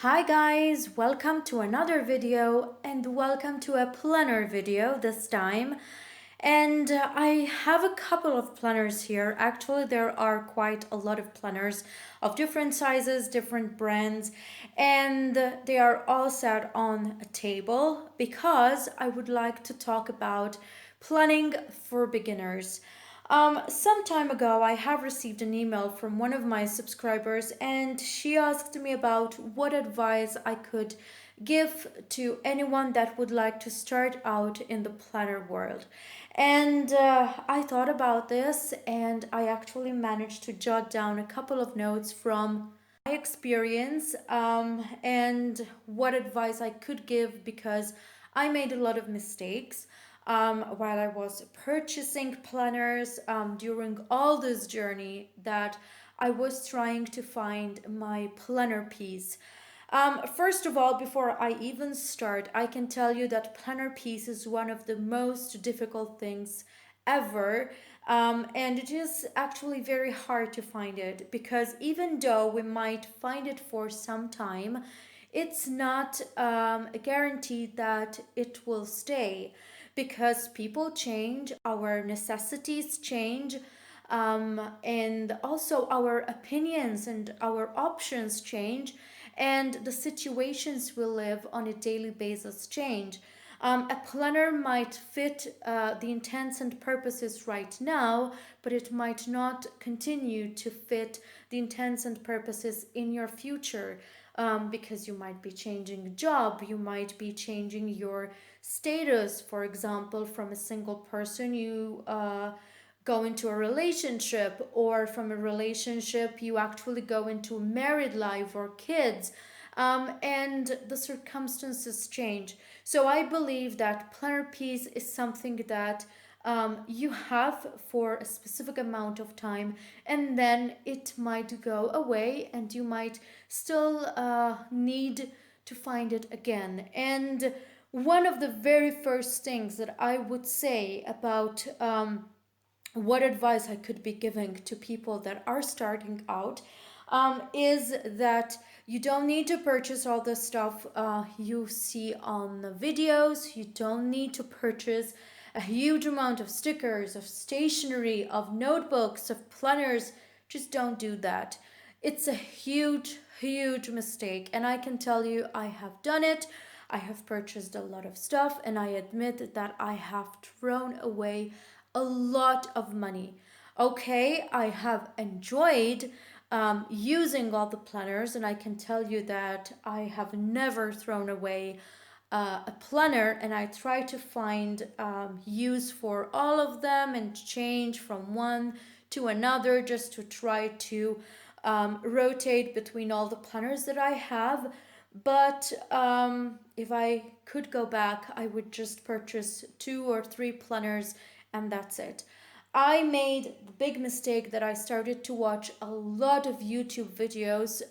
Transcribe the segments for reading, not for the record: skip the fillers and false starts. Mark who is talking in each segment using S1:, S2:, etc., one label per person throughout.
S1: Hi guys, welcome to another video and welcome to a planner video this time. And I have a couple of planners here. Actually, there are quite a lot of planners of different sizes, different brands, and they are all set on a table because I would like to talk about planning for beginners. Some time ago, I have received an email from one of my subscribers, and she asked me about what advice I could give to anyone that would like to start out in the planner world. And I thought about this, and I actually managed to jot down a couple of notes from my experience and what advice I could give because I made a lot of mistakes while I was purchasing planners during all this journey that I was trying to find my planner piece. First of all, before I even start, I can tell you that planner piece is one of the most difficult things ever. And it is actually very hard to find it because even though we might find it for some time, it's not a guarantee that it will stay because people change, our necessities change, and also our opinions and our options change, and the situations we live on a daily basis change. A planner might fit the intents and purposes right now, but it might not continue to fit the intents and purposes in your future because you might be changing job, you might be changing your status, for example, from a single person you go into a relationship, or from a relationship you actually go into a married life or kids, and the circumstances change. So I believe that planner piece is something that you have for a specific amount of time, and then it might go away and you might still need to find it again. And one of the very first things that I would say about what advice I could be giving to people that are starting out is that you don't need to purchase all the stuff you see on the videos. You don't need to purchase a huge amount of stickers, of stationery, of notebooks, of planners. Just don't do that. It's a huge, huge mistake. And I can tell you, I have done it. I have purchased a lot of stuff, and I admit that I have thrown away a lot of money. Okay, I have enjoyed using all the planners, and I can tell you that I have never thrown away a planner, and I try to find use for all of them and change from one to another just to try to rotate between all the planners that I have. But if I could go back, I would just purchase 2 or 3 planners and that's it. I made the big mistake that I started to watch a lot of YouTube videos,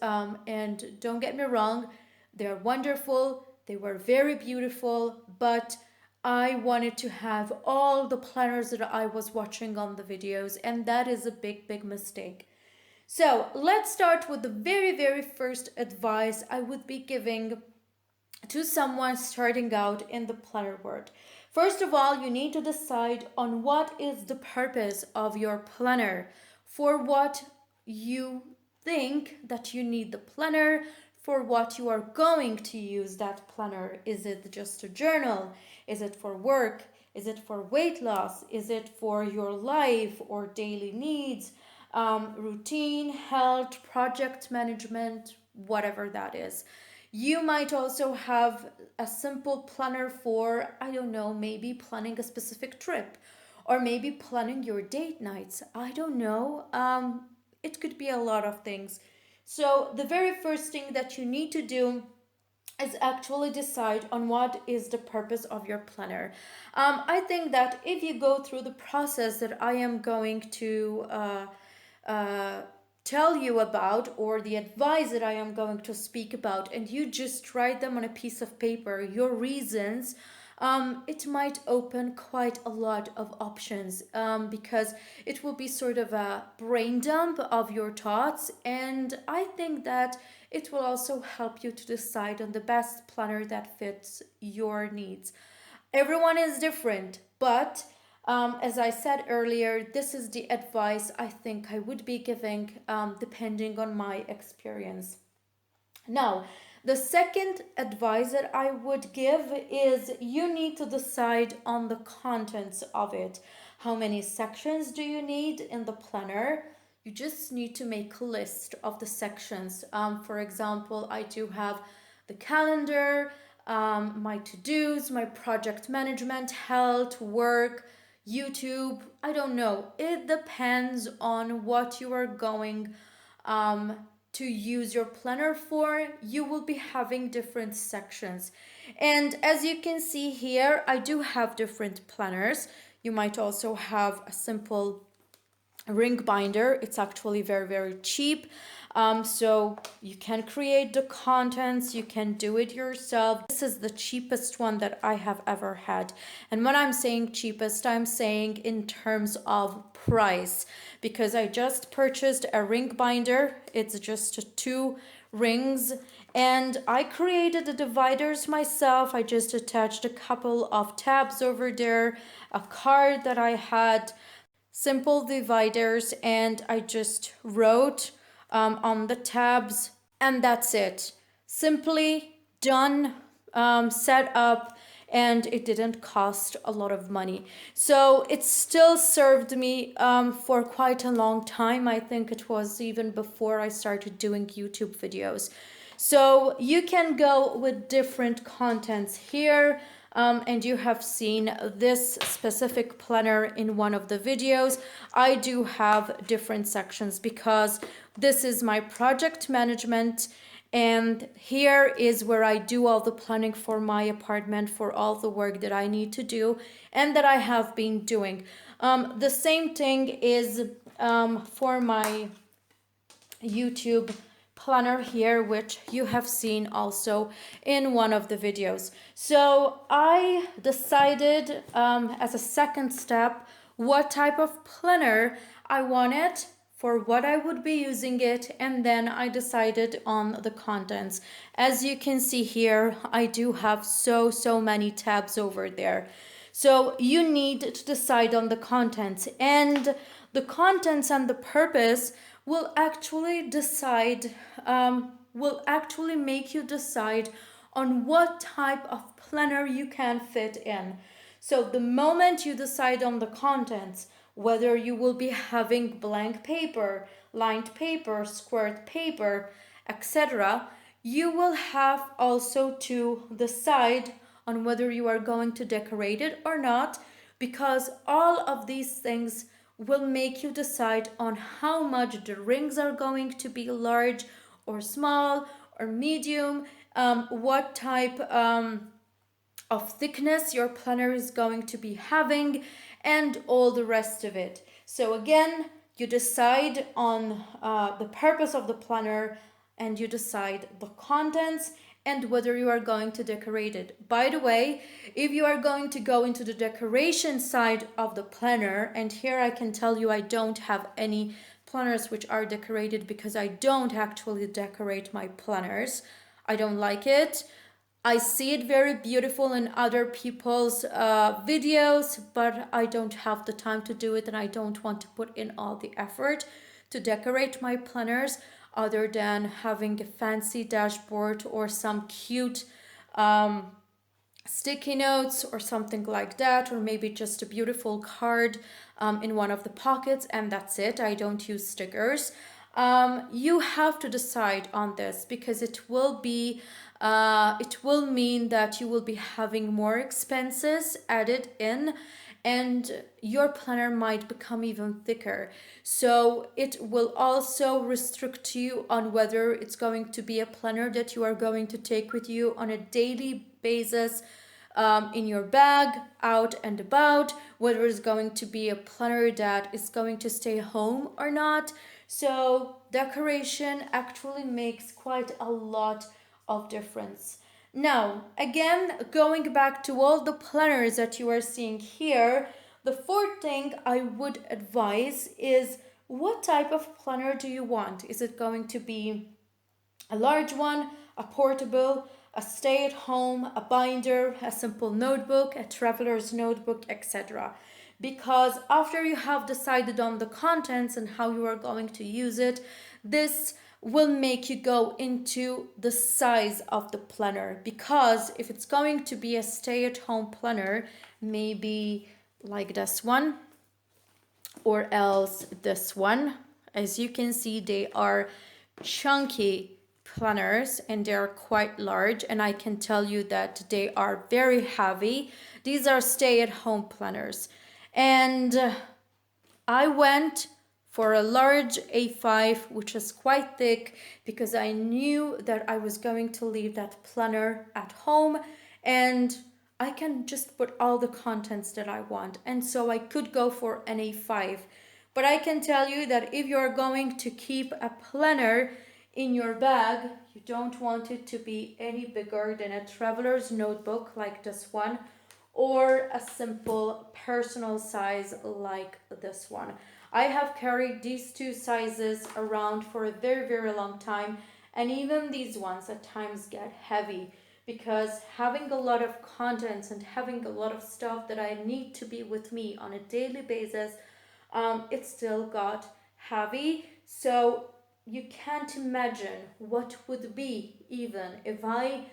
S1: and don't get me wrong, they're wonderful, they were very beautiful, but I wanted to have all the planners that I was watching on the videos, and that is a big, big mistake. So let's start with the very, very first advice I would be giving to someone starting out in the planner world. First of all, you need to decide on what is the purpose of your planner, for what you think that you need the planner, for what you are going to use that planner. Is it just a journal? Is it for work? Is it for weight loss? Is it for your life or daily needs, routine, health, project management, whatever that is? You might also have a simple planner for, I don't know, maybe planning a specific trip or maybe planning your date nights. I don't know. It could be a lot of things. So, the very first thing that you need to do is actually decide on what is the purpose of your planner. I think that if you go through the process that I am going to uh, tell you about, or the advice that I am going to speak about, and you just write them on a piece of paper, your reasons, it might open quite a lot of options because it will be sort of a brain dump of your thoughts. And I think that it will also help you to decide on the best planner that fits your needs. Everyone is different, but as I said earlier, this is the advice I think I would be giving depending on my experience. Now, the second advice that I would give is you need to decide on the contents of it. How many sections do you need in the planner? You just need to make a list of the sections. For example, I do have the calendar, my to-dos, my project management, health, work, YouTube. I don't know. It depends on what you are going to use your planner for. You will be having different sections. And as you can see here, I do have different planners. You might also have a simple ring binder. It's actually very, very cheap. So you can create the contents, you can do it yourself. This is the cheapest one that I have ever had. And when I'm saying cheapest, I'm saying in terms of price, because I just purchased a ring binder. It's just 2 rings, and I created the dividers myself. I just attached a couple of tabs over there, a card that I had, simple dividers, and I just wrote on the tabs, and that's it. Simply done, set up, and it didn't cost a lot of money. So it still served me for quite a long time. I think it was even before I started doing YouTube videos. So you can go with different contents here. And you have seen this specific planner in one of the videos. I do have different sections because this is my project management, and here is where I do all the planning for my apartment, for all the work that I need to do and that I have been doing. The same thing is for my YouTube planner here, which you have seen also in one of the videos. So I decided as a second step what type of planner I wanted, for what I would be using it, and then I decided on the contents. As you can see here, I do have so many tabs over there. So you need to decide on the contents, and the contents and the purpose will actually make you decide on what type of planner you can fit in. So the moment you decide on the contents, whether you will be having blank paper, lined paper, squared paper, etc., you will have also to decide on whether you are going to decorate it or not, because all of these things will make you decide on how much the rings are going to be, large or small or medium, what type of thickness your planner is going to be having, and all the rest of it. So again, you decide on the purpose of the planner, and you decide the contents and whether you are going to decorate it. By the way, if you are going to go into the decoration side of the planner, and here I can tell you I don't have any planners which are decorated because I don't actually decorate my planners. I don't like it. I see it very beautiful in other people's videos, but I don't have the time to do it, and I don't want to put in all the effort to decorate my planners other than having a fancy dashboard or some cute sticky notes or something like that, or maybe just a beautiful card in one of the pockets, and that's it. I don't use stickers. You have to decide on this, because it will mean that you will be having more expenses added in, and your planner might become even thicker. So it will also restrict you on whether it's going to be a planner that you are going to take with you on a daily basis, in your bag, out and about, whether it's going to be a planner that is going to stay home or not. So decoration actually makes quite a lot of difference. Now, again, going back to all the planners that you are seeing here, the fourth thing I would advise is, what type of planner do you want? Is it going to be a large one, a portable, a stay-at-home, a binder, a simple notebook, a traveler's notebook, etc. Because after you have decided on the contents and how you are going to use it, this will make you go into the size of the planner. Because if it's going to be a stay-at-home planner, maybe like this one, or else this one. As you can see, they are chunky planners and they are quite large, and I can tell you that they are very heavy. These are stay-at-home planners, and I went for a large A5, which is quite thick, because I knew that I was going to leave that planner at home and I can just put all the contents that I want. And so I could go for an A5. But I can tell you that if you're going to keep a planner in your bag, you don't want it to be any bigger than a traveler's notebook like this one, or a simple personal size like this one. I have carried these two sizes around for a very, very long time, and even these ones at times get heavy because having a lot of contents and having a lot of stuff that I need to be with me on a daily basis, it still got heavy. So you can't imagine what would be even if I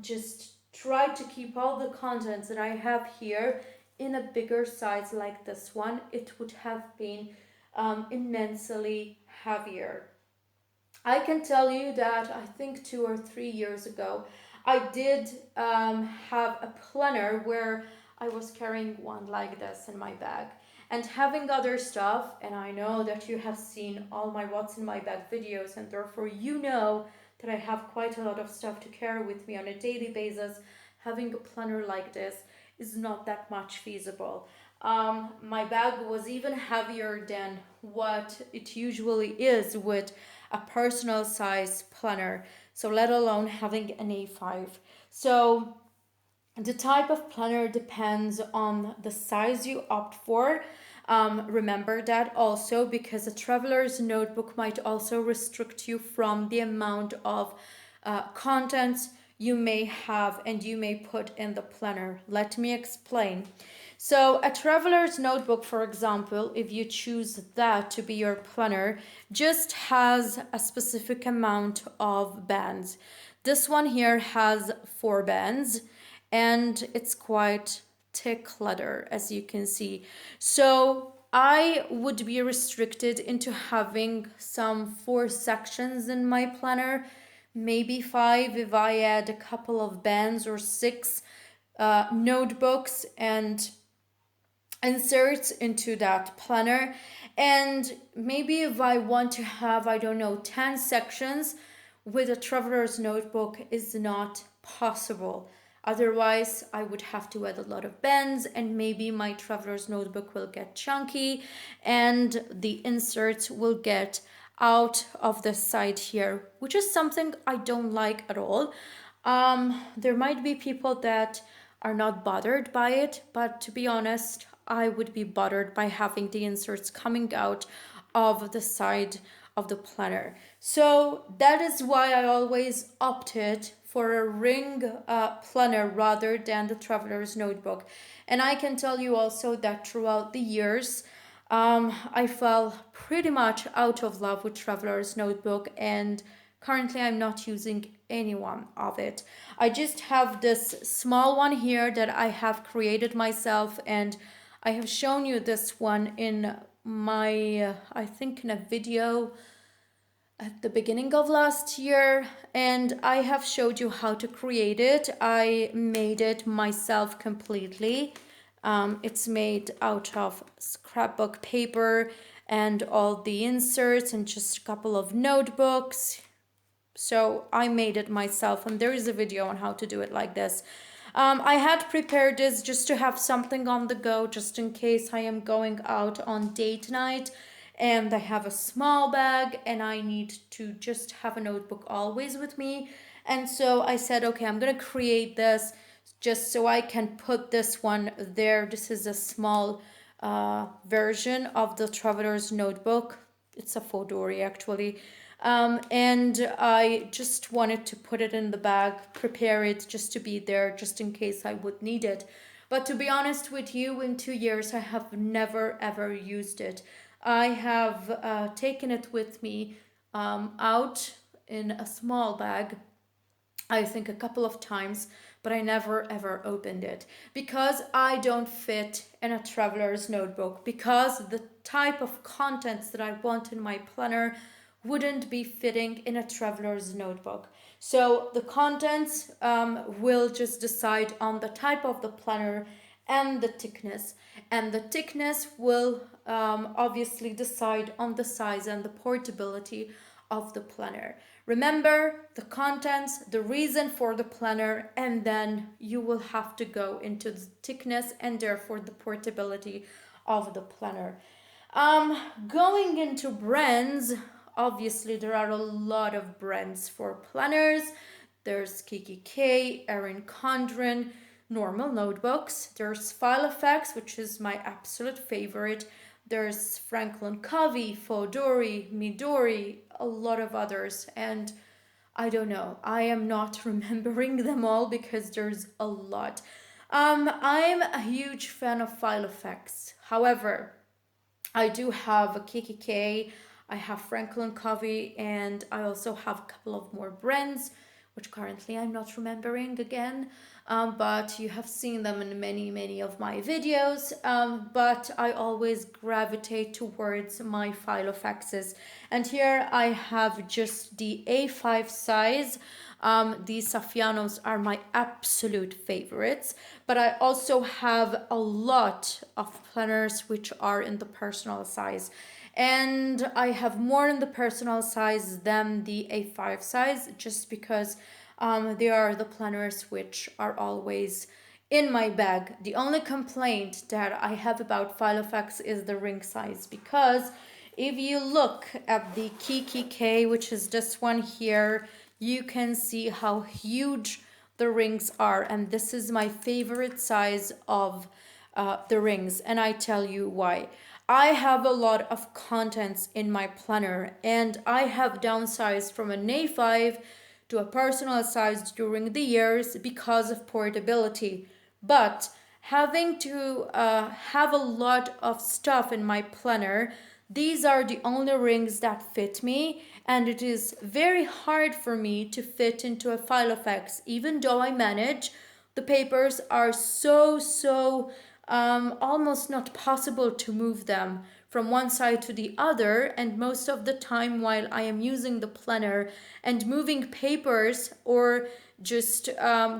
S1: just try to keep all the contents that I have here in a bigger size like this one. It would have been immensely heavier. I can tell you that I think 2 or 3 years ago, I did have a planner where I was carrying one like this in my bag and having other stuff. And I know that you have seen all my What's in My Bag videos, and therefore you know that I have quite a lot of stuff to carry with me on a daily basis. Having a planner like this is not that much feasible. My bag was even heavier than what it usually is with a personal size planner, so let alone having an A5. So the type of planner depends on the size you opt for. Remember that also, because a traveler's notebook might also restrict you from the amount of contents you may have and you may put in the planner. Let me explain. So a traveler's notebook, for example, if you choose that to be your planner, just has a specific amount of bands. This one here has 4 bands and it's quite thick leather, as you can see. So I would be restricted into having some 4 sections in my planner, maybe 5 if I add a couple of bands, or 6 notebooks and inserts into that planner. And maybe if I want to have, I don't know, 10 sections with a traveler's notebook is not possible. Otherwise, I would have to add a lot of bands, and maybe my traveler's notebook will get chunky and the inserts will get out of the side here, which is something I don't like at all. There might be people that are not bothered by it, but to be honest, I would be bothered by having the inserts coming out of the side of the planner. So that is why I always opted for a ring planner rather than the traveler's notebook. And I can tell you also that throughout the years, I fell pretty much out of love with traveler's notebook, and currently I'm not using any one of it. I just have this small one here that I have created myself, and I have shown you this one in my, I think in a video at the beginning of last year, and I have showed you how to create it. I made it myself completely. It's made out of scrapbook paper and all the inserts and just a couple of notebooks. So I made it myself, and there is a video on how to do it like this. I had prepared this just to have something on the go, just in case I am going out on date night and I have a small bag and I need to just have a notebook always with me. And so I said, okay, I'm gonna create this just so I can put this one there. This is a small version of the traveler's notebook. It's a Fodori actually. And I just wanted to put it in the bag, prepare it just to be there, just in case I would need it. But to be honest with you, in 2 years, I have never ever used it. I have taken it with me out in a small bag, I think a couple of times, but I never ever opened it because I don't fit in a traveler's notebook, because the type of contents that I want in my planner wouldn't be fitting in a traveler's notebook. So the contents will just decide on the type of the planner and the thickness. And the thickness will obviously decide on the size and the portability of the planner. Remember the contents, the reason for the planner, and then you will have to go into the thickness and therefore the portability of the planner. Going into brands, obviously there are a lot of brands for planners. There's KKK, Erin Condren, normal notebooks. There's File Effects, which is my absolute favorite. There's Franklin Covey, Fodori, Midori, a lot of others, and I don't know. I am not remembering them all because there's a lot. I'm a huge fan of File Effects. However, I do have a KKK, I have Franklin Covey, and I also have a couple of more brands, which currently I'm not remembering again. But you have seen them in many of my videos. But I always gravitate towards my File Effects. And here I have just the A5 size. These Saffianos are my absolute favorites, but I also have a lot of planners which are in the personal size. And I have more in the personal size than the A5 size, just because they are the planners which are always in my bag. The only complaint that I have about File Effects is the ring size, because if you look at the KKK, which is this one here, you can see how huge the rings are, and this is my favorite size of the rings, and I tell you why. I have a lot of contents in my planner, and I have downsized from an A5 to a personal size during the years because of portability. But having to have a lot of stuff in my planner, these are the only rings that fit me, and it is very hard for me to fit into a File Effects. Even though I manage, the papers are so almost not possible to move them from one side to the other, and most of the time while I am using the planner and moving papers or just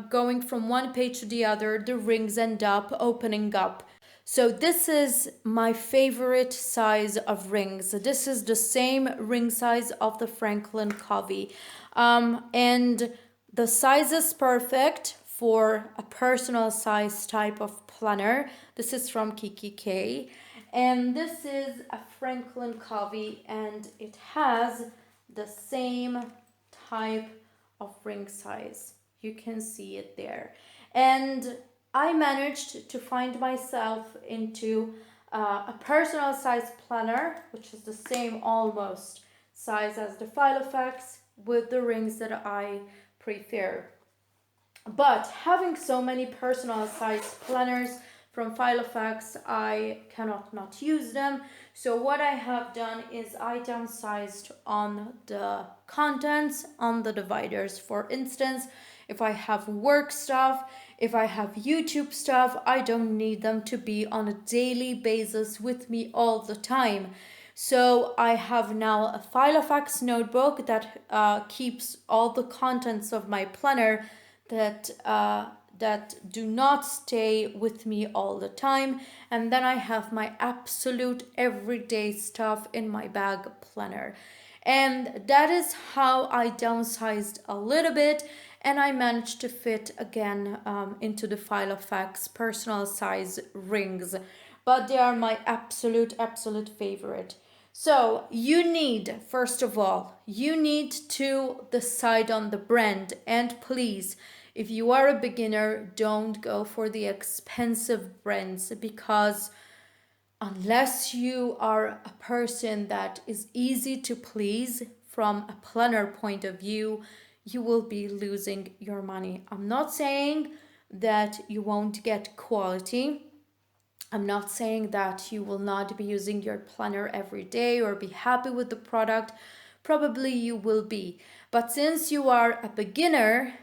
S1: going from one page to the other, the rings end up opening up. So this is my favorite size of rings. This is the same ring size of the Franklin Covey. And the size is perfect for a personal size type of planner. This is from KKK. And this is a Franklin Covey, and it has the same type of ring size. You can see it there. And I managed to find myself into a personal size planner, which is the same almost size as the File Effects, with the rings that I prefer. But having so many personal size planners from File Effects, I cannot not use them. So what I have done is I downsized on the contents, on the dividers. For instance, if I have work stuff, if I have YouTube stuff, I don't need them to be on a daily basis with me all the time. So I have now a File Effects notebook that keeps all the contents of my planner that do not stay with me all the time, and then I have my absolute everyday stuff in my bag planner. And that is how I downsized a little bit, and I managed to fit again into the File Effects personal size rings, but they are my absolute favorite. So you need, first of all, you need to decide on the brand. And please, if you are a beginner, don't go for the expensive brands, because unless you are a person that is easy to please, from a planner point of view, you will be losing your money. I'm not saying that you won't get quality. I'm not saying that you will not be using your planner every day or be happy with the product. Probably you will be. But since you are a beginner,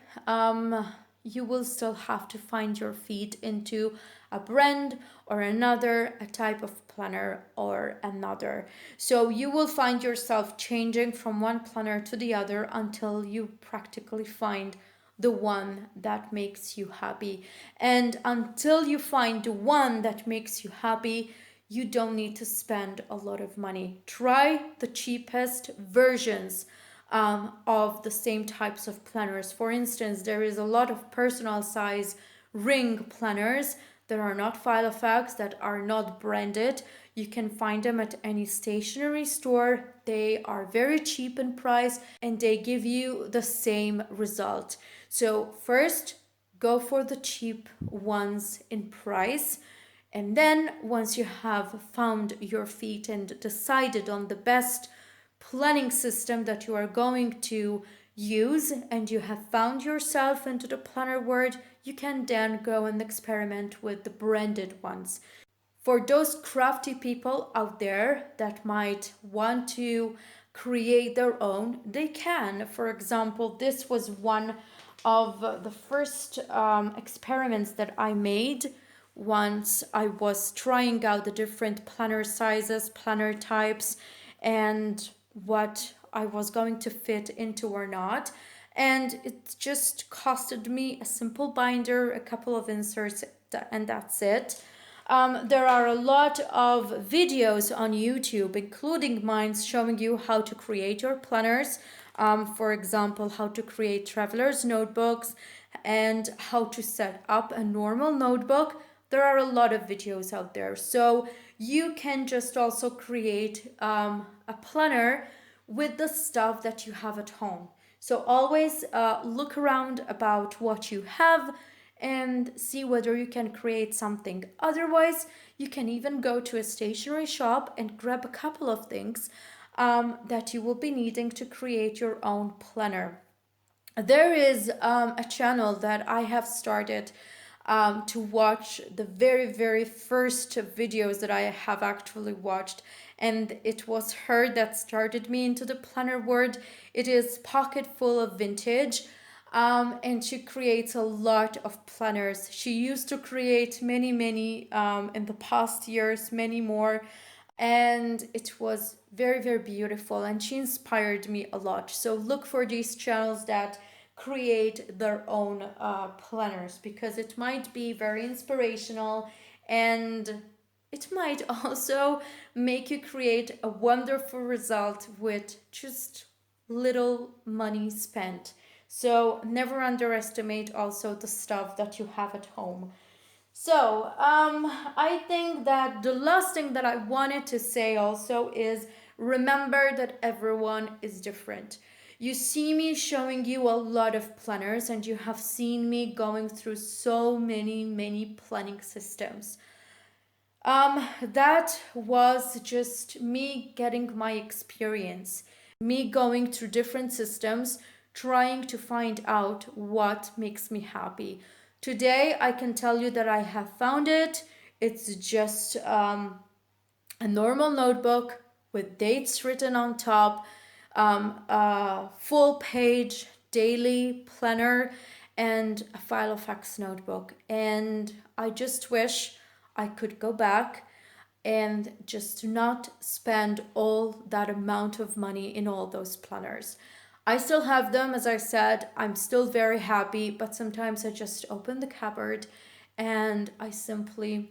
S1: you will still have to find your feet into a brand or another, a type of planner or another. So you will find yourself changing from one planner to the other until you practically find the one that makes you happy. And until you find the one that makes you happy, you don't need to spend a lot of money. Try the cheapest versions of the same types of planners. For instance, there is a lot of personal size ring planners that are not Filofax, that are not branded. You can find them at any stationery store. They are very cheap in price and they give you the same result. So first, go for the cheap ones in price. And then once you have found your feet and decided on the best planning system that you are going to use, and you have found yourself into the planner world, you can then go and experiment with the branded ones. For those crafty people out there that might want to create their own, they can. For example, this was one of the first experiments that I made once I was trying out the different planner sizes, planner types, and what I was going to fit into or not. And it just costed me a simple binder, a couple of inserts, and that's it. There are a lot of videos on YouTube, including mine, showing you how to create your planners. For example, how to create traveler's notebooks and how to set up a normal notebook. There are a lot of videos out there. So you can just also create a planner with the stuff that you have at home. So always look around about what you have and see whether you can create something. Otherwise, you can even go to a stationery shop and grab a couple of things that you will be needing to create your own planner. There is a channel that I have started to watch the very first videos that I have actually watched, and it was her that started me into the planner world. It is Pocket Full of Vintage. And she creates a lot of planners. She used to create many in the past years, many more. And it was very beautiful. And she inspired me a lot. So look for these channels that create their own planners, because it might be very inspirational and it might also make you create a wonderful result with just little money spent. So never underestimate also the stuff that you have at home. So I think that the last thing that I wanted to say also is, remember that everyone is different. You see me showing you a lot of planners and you have seen me going through so many planning systems. That was just me getting my experience, me going through different systems, trying to find out what makes me happy. Today, I can tell you that I have found it. It's just a normal notebook with dates written on top, a full page daily planner, and a Filofax notebook. And I just wish I could go back and just not spend all that amount of money in all those planners. I still have them, as I said. I'm still very happy, but sometimes I just open the cupboard and I simply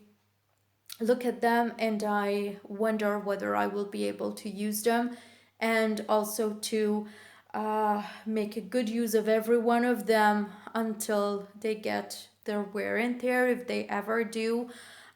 S1: look at them and I wonder whether I will be able to use them, and also to make a good use of every one of them until they get their wear and tear, if they ever do.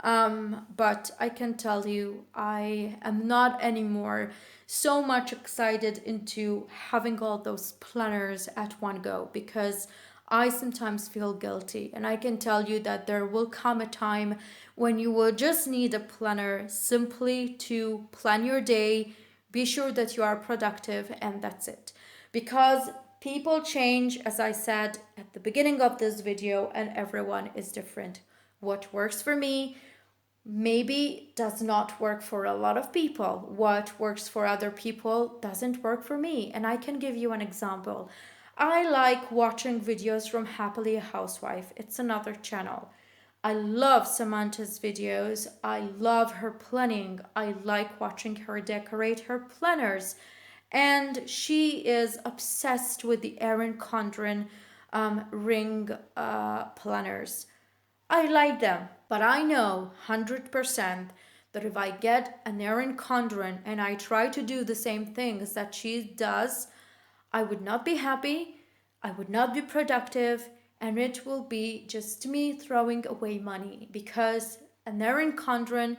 S1: But I can tell you, I am not anymore so much excited into having all those planners at one go, because I sometimes feel guilty. And I can tell you that there will come a time when you will just need a planner simply to plan your day, Be sure that you are productive, and that's it. Because people change, as I said at the beginning of this video, and everyone is different. What works for me maybe does not work for a lot of people. What works for other people doesn't work for me. And I can give you an example. I like watching videos from Happily a Housewife. It's another channel. I love Samantha's videos. I love her planning. I like watching her decorate her planners. And she is obsessed with the Erin Condren ring planners. I like them, but I know 100% that if I get an Erin Condren and I try to do the same things that she does, I would not be happy, I would not be productive, and it will be just me throwing away money because an Erin Condren,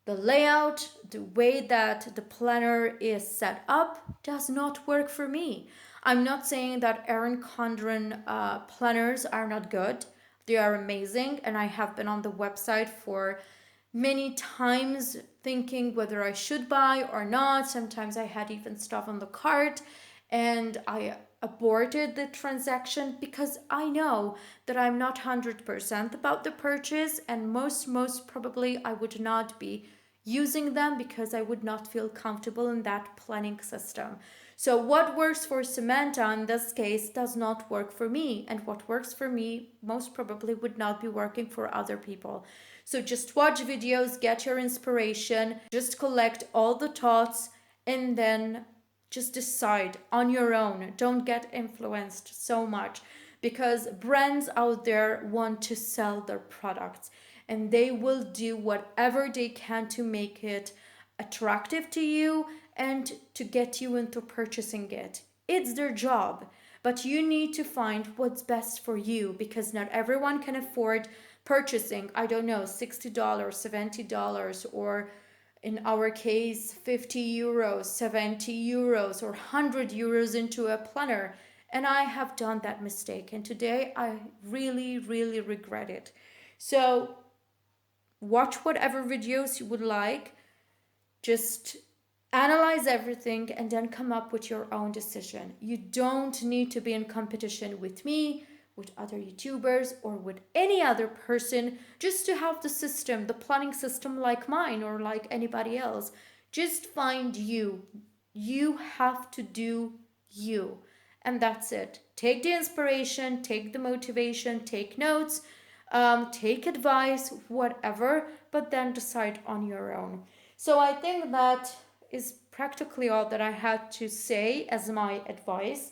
S1: the layout, the way that the planner is set up does not work for me. I'm not saying that Erin Condren planners are not good. They are amazing, and I have been on the website for many times thinking whether I should buy or not. Sometimes I had even stuff on the cart and I aborted the transaction because I know that I'm not 100% about the purchase, and most probably I would not be using them because I would not feel comfortable in that planning system. So what works for Samantha in this case does not work for me, and what works for me most probably would not be working for other people. So just watch videos, get your inspiration, just collect all the thoughts, and then just decide on your own. Don't get influenced so much because brands out there want to sell their products and they will do whatever they can to make it attractive to you and to get you into purchasing it. It's their job, but you need to find what's best for you because not everyone can afford purchasing, I don't know, $60, $70, or in our case, 50 euros, 70 euros, or 100 euros into a planner. And I have done that mistake. And today I really regret it. So watch whatever videos you would like. Just analyze everything and then come up with your own decision. You don't need to be in competition with me, with other YouTubers, or with any other person just to have the system, the planning system like mine or like anybody else. Just find you. You have to do you. And that's it. Take the inspiration, take the motivation, take notes, take advice, whatever, but then decide on your own. So I think that is practically all that I had to say as my advice.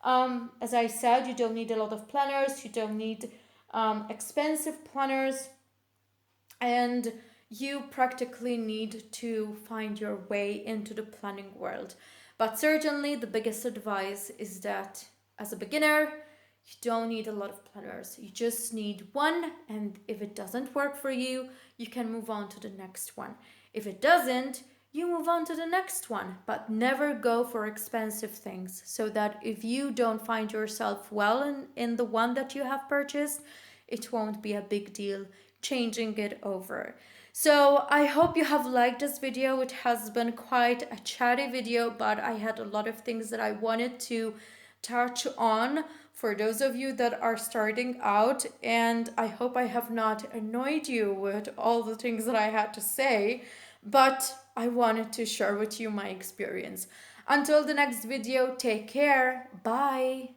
S1: As I said, you don't need a lot of planners, you don't need expensive planners, and you practically need to find your way into the planning world. But certainly the biggest advice is that as a beginner, you don't need a lot of planners. You just need one, and if it doesn't work for you, you can move on to the next one. If it doesn't, you move on to the next one, but never go for expensive things so that if you don't find yourself well in the one that you have purchased, it won't be a big deal changing it over. So I hope you have liked this video. It has been quite a chatty video, but I had a lot of things that I wanted to touch on for those of you that are starting out, and I hope I have not annoyed you with all the things that I had to say, but I wanted to share with you my experience. Until the next video, take care. Bye.